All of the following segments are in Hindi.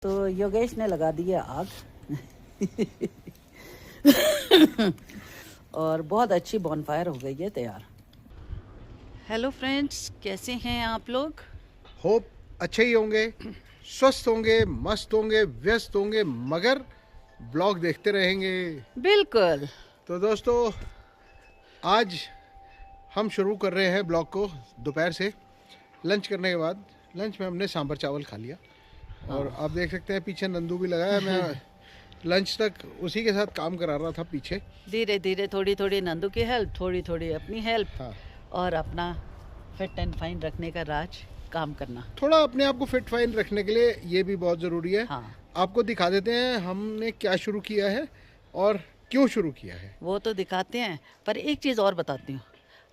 तो योगेश ने लगा दी है आग और बहुत अच्छी बॉनफायर हो गई है तैयार। हेलो फ्रेंड्स, कैसे हैं आप लोग? होप अच्छे ही होंगे, स्वस्थ होंगे, मस्त होंगे, व्यस्त होंगे, मगर ब्लॉग देखते रहेंगे। बिल्कुल। तो दोस्तों, आज हम शुरू कर रहे हैं ब्लॉग को दोपहर से। लंच करने के बाद, लंच में हमने सांभर चावल खा लिया। और आप देख सकते हैं पीछे नंदू भी लगा है। मैं लंच तक उसी के साथ काम करा रहा था पीछे। धीरे धीरे, थोड़ी थोड़ी नंदू की हेल्प, थोड़ी थोड़ी अपनी हेल्प। हाँ। और अपना फिट एंड फाइन रखने का राज काम करना। थोड़ा अपने आप को फिट फाइन रखने के लिए ये भी बहुत ज़रूरी है। हाँ। आपको दिखा देते हैं हमने क्या शुरू किया है और क्यों शुरू किया है। वो तो दिखाते हैं, पर एक चीज़ और बताती हूँ।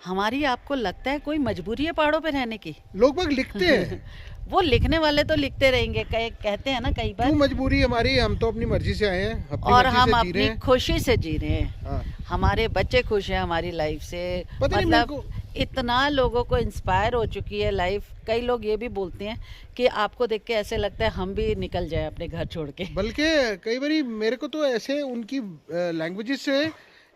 हमारी आपको लगता है कोई मजबूरी है पहाड़ों पे रहने की? लोग बाग लिखते हैं वो लिखने वाले तो लिखते रहेंगे, कहते हैं ना कई बार। क्यों मजबूरी हमारी? हम तो अपनी मर्जी से आए हैं, अपनी और मर्जी हम से जी रहे अपनी हैं। खुशी से जी रहे हैं। हाँ। हमारे बच्चे खुश हैं हमारी लाइफ से। पता नहीं मेरे मतलब को इतना लोगों को इंस्पायर हो चुकी है लाइफ। कई लोग ये भी बोलते हैं कि आपको देख के ऐसे लगता है हम भी निकल जाएं अपने घर छोड़ के। बल्कि कई बारी मेरे को तो ऐसे उनकी लैंग्वेजेस से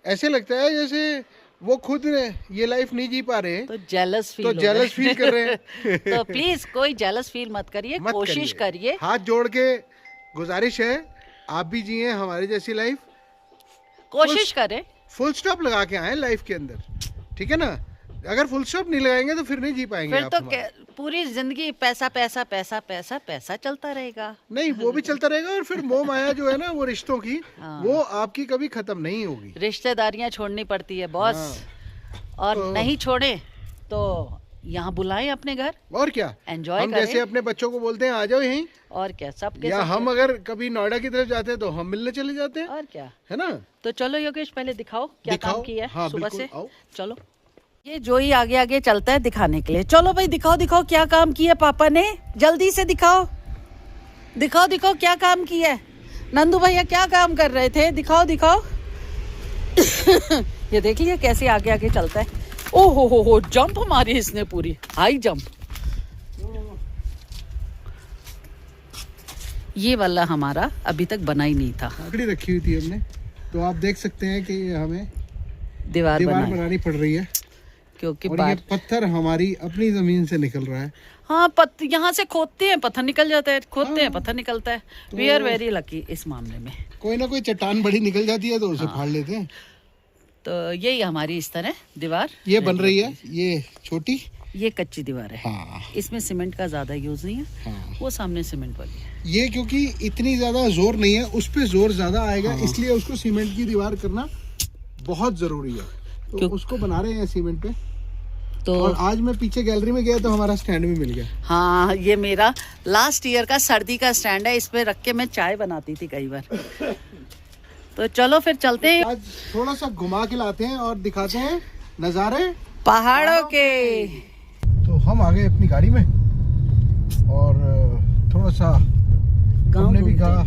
ऐसे लगता है जैसे वो खुद ये लाइफ नहीं जी पा रहे हैं, तो जेलस फील कर रहे हैं। तो प्लीज कोई जेलस फील मत करिए, कोशिश करिए। हाथ जोड़ के गुजारिश है, आप भी जिए हमारी जैसी लाइफ। कोशिश करें। फुल स्टॉप लगा के आए लाइफ के अंदर, ठीक है ना? अगर फुल स्टॉप नहीं लगाएंगे तो फिर नहीं जी पाएंगे फिर आप तो पूरी जिंदगी पैसा पैसा पैसा पैसा पैसा चलता रहेगा। नहीं, वो भी चलता रहेगा। और फिर मोह माया जो है ना, वो रिश्तों की, हाँ। वो आपकी कभी खत्म नहीं होगी। रिश्तेदारियां छोड़नी पड़ती है बॉस। हाँ। और तो नहीं छोड़े तो यहाँ बुलाएं अपने घर, और क्या, एंजॉय हम करें। जैसे अपने बच्चों को बोलते हैं आ जाओ यहीं, और क्या, सबके या सबके। हम अगर कभी नोएडा की तरफ जाते हैं तो हम मिलने चले जाते हैं, और क्या। है ना? तो चलो योगेश, पहले दिखाओ क्या दिखाओ। काम किया है। हाँ, सुबह बिल्कुल, से आओ। चलो। ये जो ही आगे आगे चलता है दिखाने के लिए। चलो भाई, दिखाओ दिखाओ क्या काम किया पापा ने। जल्दी से दिखाओ दिखाओ दिखाओ क्या काम किया है। नंदू भैया क्या काम कर रहे थे? दिखाओ दिखाओ। ये देख लिया कैसे आगे आगे चलता है। ओ हो, जंप मारी इसने, पूरी हाई जंप। ये वाला हमारा अभी तक बना ही नहीं था। लकड़ी रखी हुई थी हमने, तो आप देख सकते हैं कि हमें दीवार बनानी पड़ रही है, क्योंकि और ये पत्थर हमारी अपनी जमीन से निकल रहा है। हाँ, यहाँ से खोदते हैं पत्थर निकल जाता है, खोदते हैं पत्थर निकलता है। वी आर वेरी लकी इस मामले में। कोई ना कोई चट्टान बड़ी निकल जाती है तो उसे फाड़ लेते हैं। तो यही हमारी इस तरह दीवार ये बन रही है, ये छोटी, ये कच्ची दीवार है। हाँ। इसमें सीमेंट का ज्यादा यूज नहीं है। हाँ। वो सामने सीमेंट वाली है। ये क्योंकि इतनी ज्यादा जोर नहीं है, उस पे जोर ज्यादा आएगा। हाँ। इसलिए उसको सीमेंट की दीवार करना बहुत जरूरी है, तो उसको बना रहे हैं सीमेंट पे। तो और आज मैं पीछे गैलरी में गया तो हमारा स्टैंड भी मिल गया। हाँ, ये मेरा लास्ट ईयर का सर्दी का स्टैंड है। इस पे रख के मैं चाय बनाती थी कई बार। तो चलो फिर चलते हैं। आज थोड़ा सा घुमा के लाते हैं और दिखाते हैं नज़ारे पहाड़ों के। तो हम आ गए अपनी गाड़ी में और थोड़ा सा हमने भी कहा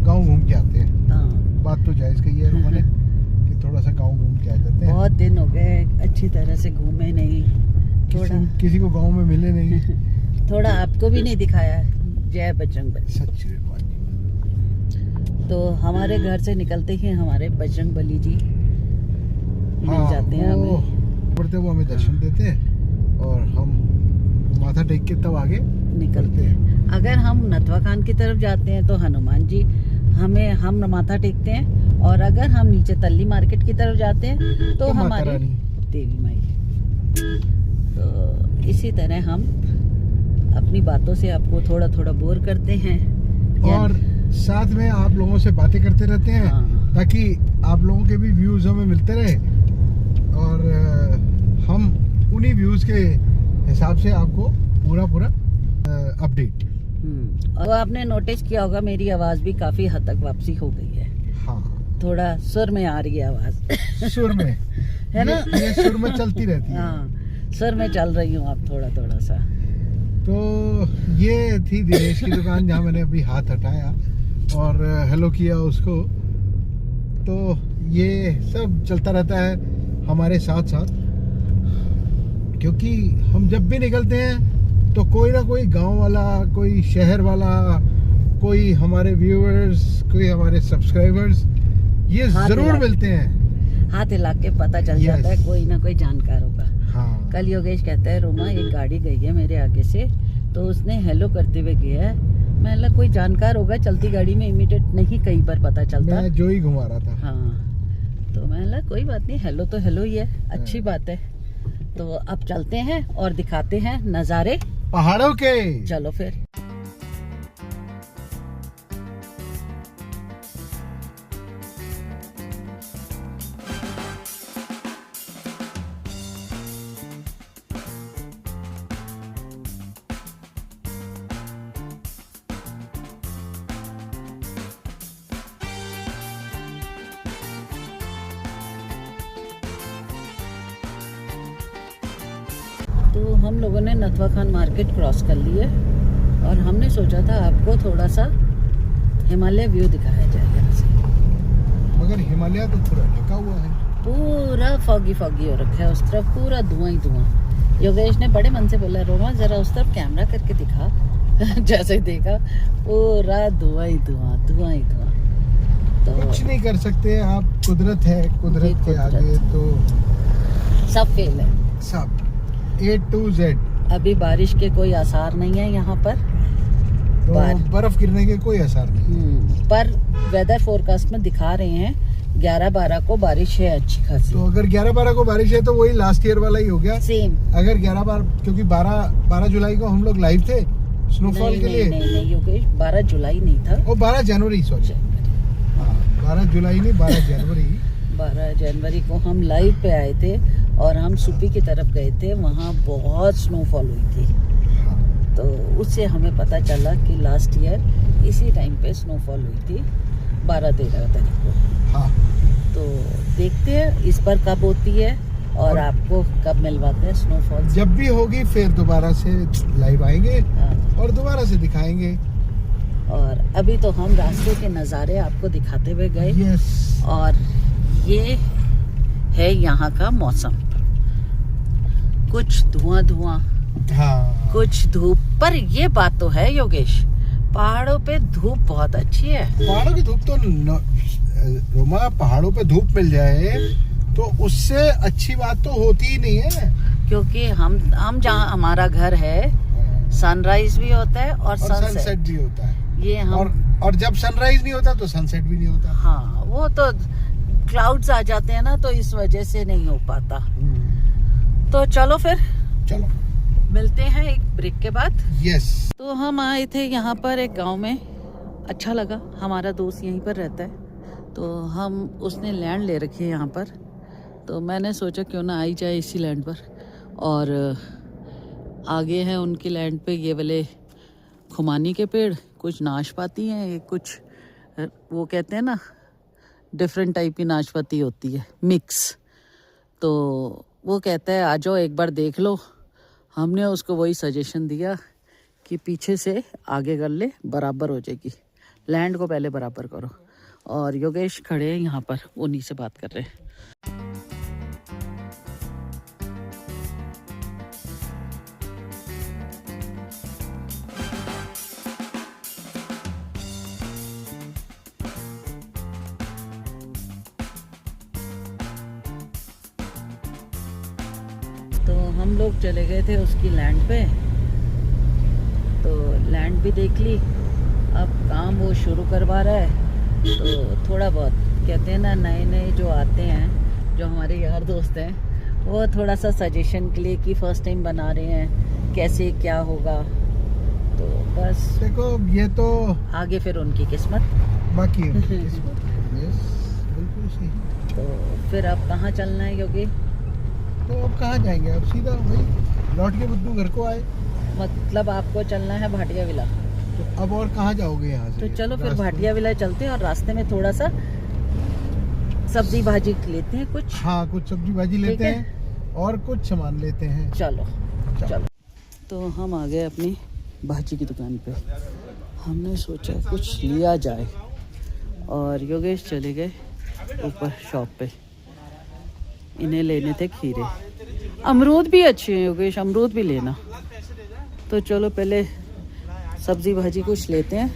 गाँव घूम के आते हैं। बात तो जायज़ कही है रोमा ने कि थोड़ा सा गाँव घूम के आ जाते हैं। बहुत दिन हो गए अच्छी तरह से घूमे नहीं, थोड़ा किसी को गाँव में मिले नहीं। थोड़ा आपको भी नहीं दिखाया। जय बजरंगबली। सच। तो हमारे घर से निकलते ही हमारे बजरंगबली जी मिल जाते हैं हमें। पढ़ते वो हमें दर्शन देते हैं और हम माथा टेक के तब आगे निकलते हैं। अगर हम नथवा खान की तरफ जाते हैं तो हनुमान जी हम माथा टेकते हैं, और अगर हम नीचे तल्ली मार्केट की तरफ जाते हैं तो हमारी देवी माई। तो इसी तरह हम अपनी बातों से आपको थोड़ा थोड़ा बोर करते हैं और साथ में आप लोगों से बातें करते रहते हैं। हाँ। ताकि आप लोगों के भी व्यूज हमें मिलते रहे और हम उन्हीं व्यूज के हिसाब से आपको पूरा अपडेट। और आपने नोटिस किया होगा मेरी आवाज भी काफी हद तक वापसी हो गई है। हाँ। थोड़ा सुर में आ रही है आवाज। सुर में है ना? ये सुर में चलती रहती है। हाँ, सुर में चल रही हूँ अब थोड़ा सा। तो ये थी दिनेश की दुकान जहाँ मैंने अभी हाथ हटाया और हेलो किया उसको। तो ये सब चलता रहता है हमारे साथ साथ, क्योंकि हम जब भी निकलते हैं तो कोई ना कोई गांव वाला, कोई शहर वाला, कोई हमारे व्यूअर्स, कोई हमारे सब्सक्राइबर्स ये हाँ, जरूर मिलते हैं। हाथ हिला के पता चल Yes. जाता है कोई ना कोई जानकार होगा। हाँ कल योगेश कहता है रोमा एक गाड़ी गई है मेरे आगे से, तो उसने हेलो करते हुए गया है। मैं लगा कोई जानकार होगा, चलती गाड़ी में इमीडिएट नहीं कई बार पता चलता। मैं जो ही घुमा रहा था। हाँ, तो मैं लगा कोई बात नहीं, हेलो तो हेलो ही है, अच्छी बात है। तो अब चलते हैं और दिखाते हैं नज़ारे पहाड़ों के। चलो फिर। तो हम लोगों ने नथवा खान मार्केट क्रॉस कर ली है और हमने सोचा था आपको थोड़ा सा हिमालय व्यू दिखाया जाए यहाँ से। मगर हिमालय तो पूरा ढका हुआ है, पूरा फॉगी फॉगी हो रखा है उस तरफ, पूरा धुआं ही धुआं। योगेश ने बड़े मन से बोला रोमा जरा उस तरफ कैमरा करके दिखा। जैसे ही देखा पूरा धुआं ही धुआं, धुआं ही धुआं। तो कुछ नहीं कर सकते आप, कुदरत है, कुदरत के आगे तो सब फेल है, सब A to Z। अभी बारिश के कोई आसार नहीं है यहाँ पर, तो बर्फ गिरने के कोई असर नहीं। पर वेदर फोरकास्ट में दिखा रहे हैं 11-12 को बारिश है अच्छी खासी। तो अगर 11-12 को बारिश है तो वही लास्ट ईयर वाला ही हो गया सेम। अगर 11-12 क्योंकि 12 जुलाई को हम लोग लाइव थे स्नोफॉल के लिए। नहीं योगेश, 12 जुलाई नहीं था, ओ 12 जनवरी, सॉरी। हाँ 12 जुलाई नहीं, 12 जनवरी। 12 जनवरी को हम लाइव पे आए थे और हम सुपी की तरफ गए थे, वहाँ बहुत स्नोफॉल हुई थी। तो उससे हमें पता चला कि लास्ट ईयर इसी टाइम पे स्नोफॉल हुई थी 12-13 तारीख को। हाँ तो देखते हैं इस बार कब होती है और आपको कब मिलवाते हैं स्नोफॉल। जब भी होगी फिर दोबारा से लाइव आएंगे और दोबारा से दिखाएंगे। और अभी तो हम रास्ते के नज़ारे आपको दिखाते हुए गए। यस। और ये है यहाँ का मौसम, कुछ धुआं धुआं, हाँ कुछ धूप। पर ये बात तो है योगेश, पहाड़ों पे धूप बहुत अच्छी है। पहाड़ों की धूप तो रोमा, पहाड़ों पे धूप मिल जाए तो उससे अच्छी बात तो होती ही नहीं है। क्योंकि हम जहाँ हमारा घर है सनराइज भी होता है और सनसेट भी होता है। ये हम और जब सनराइज नहीं होता तो सनसेट भी नहीं होता। हाँ, वो तो क्लाउड्स आ जाते हैं ना, तो इस वजह से नहीं हो पाता। तो चलो फिर, चलो मिलते हैं एक ब्रेक के बाद। यस। तो हम आए थे यहाँ पर एक गांव में, अच्छा लगा, हमारा दोस्त यहीं पर रहता है तो हम उसने लैंड ले रखी है यहाँ पर, तो मैंने सोचा क्यों ना आई जाए इसी लैंड पर। और आगे हैं उनकी लैंड पे ये वाले खुमानी के पेड़, कुछ नाशपाती हैं, ये कुछ वो कहते हैं ना डिफरेंट टाइप की नाशपाती होती है, मिक्स। तो वो कहता है आ जाओ एक बार देख लो। हमने उसको वही सजेशन दिया कि पीछे से आगे कर ले, बराबर हो जाएगी, लैंड को पहले बराबर करो। और योगेश खड़े हैं यहाँ पर, उन्हीं से बात कर रहे हैं। तो हम लोग चले गए थे उसकी लैंड पे, तो लैंड भी देख ली। अब काम वो शुरू करवा रहा है, तो थोड़ा बहुत कहते हैं ना, नए नए जो आते हैं, जो हमारे यार दोस्त हैं, वो थोड़ा सा सजेशन के लिए कि फर्स्ट टाइम बना रहे हैं, कैसे क्या होगा। तो बस देखो ये तो आगे फिर उनकी किस्मत, बाकी उनकी किस्मत। यस, बिल्कुल सही। तो फिर अब कहाँ चलना है योगी? तो अब कहाँ जाएंगे? अब सीधा वही लौट के बुद्धू घर को आए। मतलब आपको चलना है भाटिया विला? तो अब और कहाँ जाओगे यहाँ से? तो चलो फिर भाटिया विला चलते हैं और रास्ते में थोड़ा सा सब्जी भाजी लेते हैं कुछ। हाँ, कुछ सब्जी भाजी लेते हैं और कुछ सामान लेते हैं। चलो चलो। तो हम आ गए अपनी भाजी की दुकान पे, हमने सोचा कुछ लिया जाए और योगेश चले गए ऊपर शॉप पे, इन्हें लेने थे खीरे। अमरूद भी अच्छे हैं योगेश, अमरूद भी लेना। तो चलो पहले सब्जी भाजी कुछ लेते हैं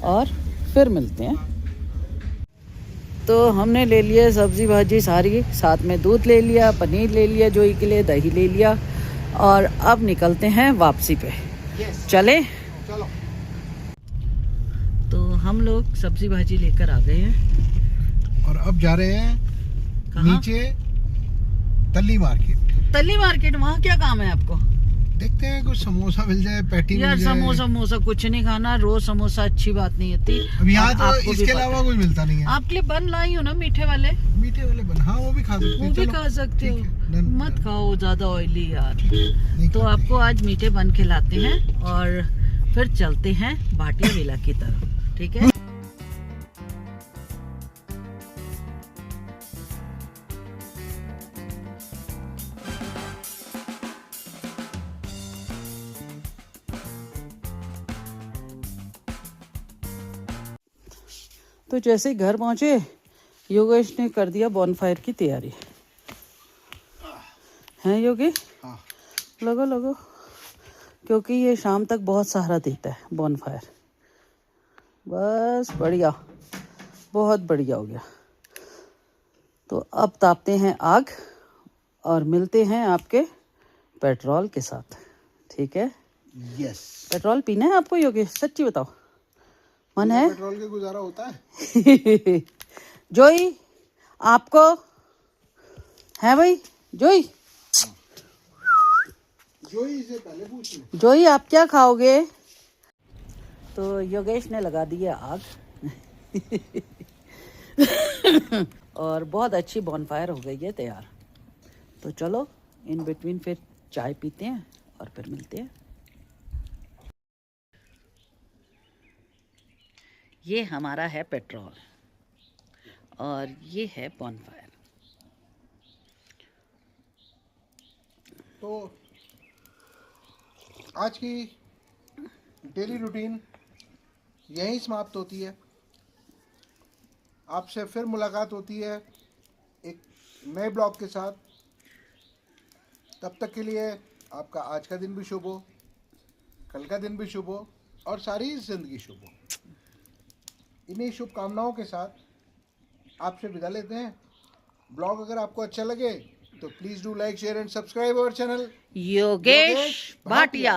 और फिर मिलते हैं। तो हमने ले लिया सब्जी भाजी सारी, साथ में दूध ले लिया, पनीर ले लिया जोई के लिए, दही ले लिया, और अब निकलते हैं वापसी पे। चले चलो। तो हम लोग सब्जी भाजी लेकर आ गए हैं और अब जा रहे हैं नीचे तल्ली मार्केट। तल्ली मार्केट, वहाँ क्या काम है आपको? देखते हैं कुछ समोसा मिल जाए, पैटी यार मिल जाए। समोसा कुछ नहीं खाना, रोज समोसा अच्छी बात नहीं होती। अब यहाँ तो इसके अलावा कुछ मिलता नहीं है। आपके लिए बन लाई हो ना मीठे वाले बन, हाँ वो भी खा सकते हैं। वो भी खा सकते हो, मत खाओ ज्यादा ऑयली यार। तो आपको आज मीठे बन खिलाते हैं और फिर चलते हैं भाटिया विला की तरफ, ठीक है? तो जैसे ही घर पहुंचे, योगेश ने कर दिया बॉनफायर की तैयारी। हैं योगी? हाँ। लगो क्योंकि ये शाम तक बहुत सहारा देता है बॉनफायर। बस बढ़िया, बहुत बढ़िया हो गया। तो अब तापते हैं आग और मिलते हैं आपके पेट्रोल के साथ, ठीक है? यस। पेट्रोल पीना है आपको योगेश? सच्ची बताओ, मन है? पेट्रोल के गुजारा होता है। जोई आपको है भाई? जोई से पहले पूछ ले। जोई आप क्या खाओगे? तो योगेश ने लगा दी है आग और बहुत अच्छी बॉनफायर हो गई है तैयार। तो चलो इन बिटवीन फिर चाय पीते हैं और फिर मिलते हैं। ये हमारा है पेट्रोल और ये है बॉनफायर। तो आज की डेली रूटीन यहीं समाप्त होती है। आपसे फिर मुलाकात होती है एक नए ब्लॉग के साथ। तब तक के लिए आपका आज का दिन भी शुभ हो, कल का दिन भी शुभ हो और सारी जिंदगी शुभ हो। इन्हीं शुभकामनाओं के साथ आपसे विदा लेते हैं। ब्लॉग अगर आपको अच्छा लगे तो please do like, share and subscribe our channel Yogesh Bhatia.